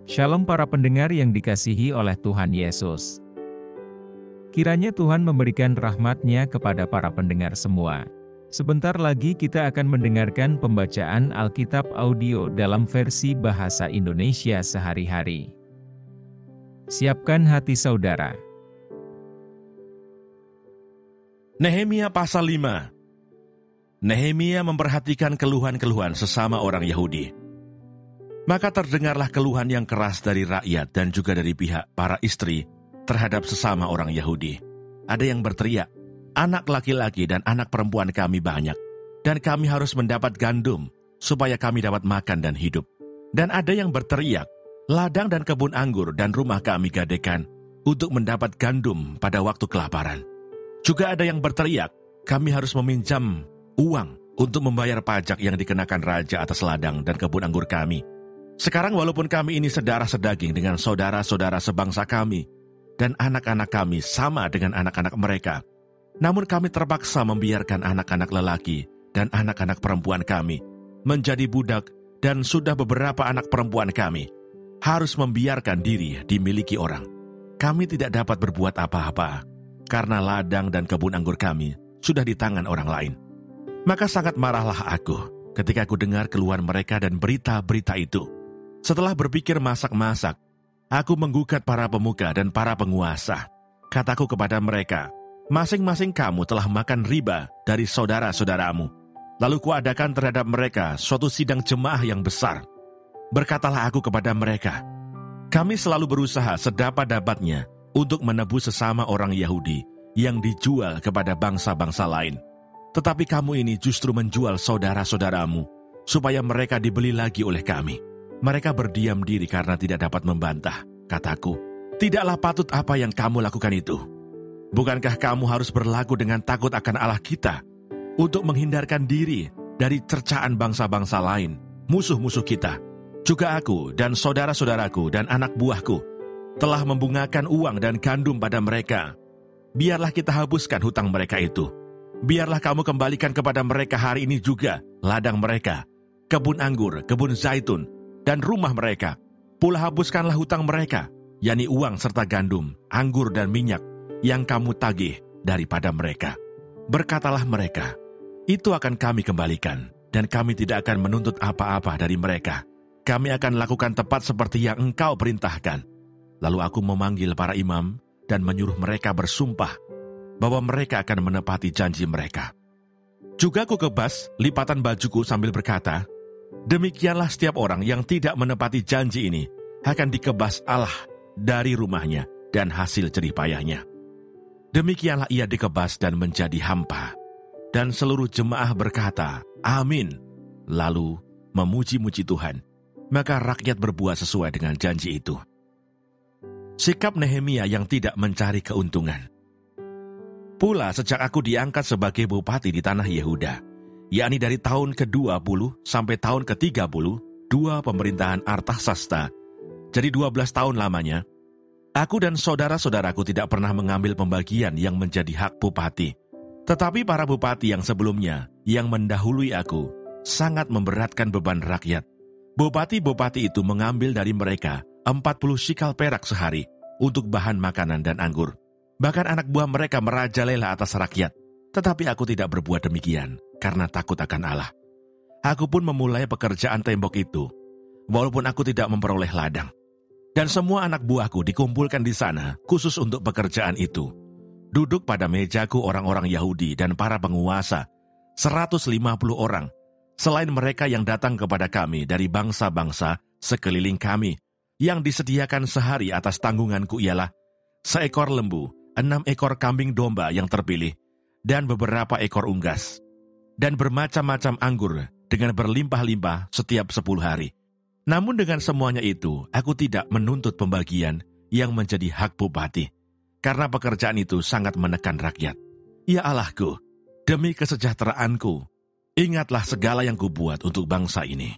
Shalom para pendengar yang dikasihi oleh Tuhan Yesus. Kiranya Tuhan memberikan rahmat-Nya kepada para pendengar semua. Sebentar lagi kita akan mendengarkan pembacaan Alkitab audio dalam versi bahasa Indonesia sehari-hari. Siapkan hati saudara. Nehemia pasal 5. Nehemia memperhatikan keluhan-keluhan sesama orang Yahudi. Maka terdengarlah keluhan yang keras dari rakyat dan juga dari pihak para istri terhadap sesama orang Yahudi. Ada yang berteriak, anak laki-laki dan anak perempuan kami banyak, dan kami harus mendapat gandum supaya kami dapat makan dan hidup. Dan ada yang berteriak, ladang dan kebun anggur dan rumah kami gadekan untuk mendapat gandum pada waktu kelaparan. Juga ada yang berteriak, kami harus meminjam uang untuk membayar pajak yang dikenakan raja atas ladang dan kebun anggur kami. Sekarang walaupun kami ini sedarah sedaging dengan saudara-saudara sebangsa kami, dan anak-anak kami sama dengan anak-anak mereka, namun kami terpaksa membiarkan anak-anak lelaki dan anak-anak perempuan kami menjadi budak, dan sudah beberapa anak perempuan kami harus membiarkan diri dimiliki orang. Kami tidak dapat berbuat apa-apa, karena ladang dan kebun anggur kami sudah di tangan orang lain. Maka sangat marahlah aku ketika aku dengar keluhan mereka dan berita-berita itu. Setelah berpikir masak-masak, aku menggugat para pemuka dan para penguasa. Kataku kepada mereka, masing-masing kamu telah makan riba dari saudara-saudaramu. Lalu kuadakan terhadap mereka suatu sidang jemaah yang besar. Berkatalah aku kepada mereka, kami selalu berusaha sedapat-dapatnya untuk menebus sesama orang Yahudi yang dijual kepada bangsa-bangsa lain. Tetapi kamu ini justru menjual saudara-saudaramu, supaya mereka dibeli lagi oleh kami. Mereka berdiam diri karena tidak dapat membantah. Kataku, tidaklah patut apa yang kamu lakukan itu. Bukankah kamu harus berlaku dengan takut akan Allah kita, untuk menghindarkan diri dari cercaan bangsa-bangsa lain, musuh-musuh kita? Juga aku dan saudara-saudaraku dan anak buahku telah membungakan uang dan gandum pada mereka. Biarlah kita hapuskan hutang mereka itu. Biarlah kamu kembalikan kepada mereka hari ini juga ladang mereka, kebun anggur, kebun zaitun, dan rumah mereka. Pula hapuskanlah hutang mereka, yakni uang serta gandum, anggur dan minyak yang kamu tagih daripada mereka. Berkatalah mereka, itu akan kami kembalikan, dan kami tidak akan menuntut apa-apa dari mereka. Kami akan lakukan tepat seperti yang engkau perintahkan. Lalu aku memanggil para imam dan menyuruh mereka bersumpah bahwa mereka akan menepati janji mereka. Juga aku kebas lipatan bajuku sambil berkata, demikianlah setiap orang yang tidak menepati janji ini akan dikebas Allah dari rumahnya dan hasil jerih payahnya. Demikianlah ia dikebas dan menjadi hampa. Dan seluruh jemaah berkata, amin. Lalu memuji-muji Tuhan. Maka rakyat berbuat sesuai dengan janji itu. Sikap Nehemia yang tidak mencari keuntungan. Pula sejak aku diangkat sebagai bupati di tanah Yehuda, yakni dari tahun ke-20 sampai tahun ke-30, 2 pemerintahan Artasasta, jadi 12 tahun lamanya, aku dan saudara-saudaraku tidak pernah mengambil pembagian yang menjadi hak bupati. Tetapi para bupati yang sebelumnya, yang mendahului aku, sangat memberatkan beban rakyat. Bupati-bupati itu mengambil dari mereka 40 shikal perak sehari untuk bahan makanan dan anggur. Bahkan anak buah mereka merajalela atas rakyat. Tetapi aku tidak berbuat demikian, karena takut akan Allah. Aku pun memulai pekerjaan tembok itu, walaupun aku tidak memperoleh ladang. Dan semua anak buahku dikumpulkan di sana, khusus untuk pekerjaan itu. Duduk pada mejaku orang-orang Yahudi dan para penguasa, 150 orang, selain mereka yang datang kepada kami dari bangsa-bangsa sekeliling kami. Yang disediakan sehari atas tanggunganku ialah seekor lembu, 6 ekor kambing domba yang terpilih, dan beberapa ekor unggas, dan bermacam-macam anggur dengan berlimpah-limpah setiap 10 hari. Namun dengan semuanya itu, aku tidak menuntut pembagian yang menjadi hak bupati, karena pekerjaan itu sangat menekan rakyat. Ya Allahku, demi kesejahteraanku, ingatlah segala yang kubuat untuk bangsa ini.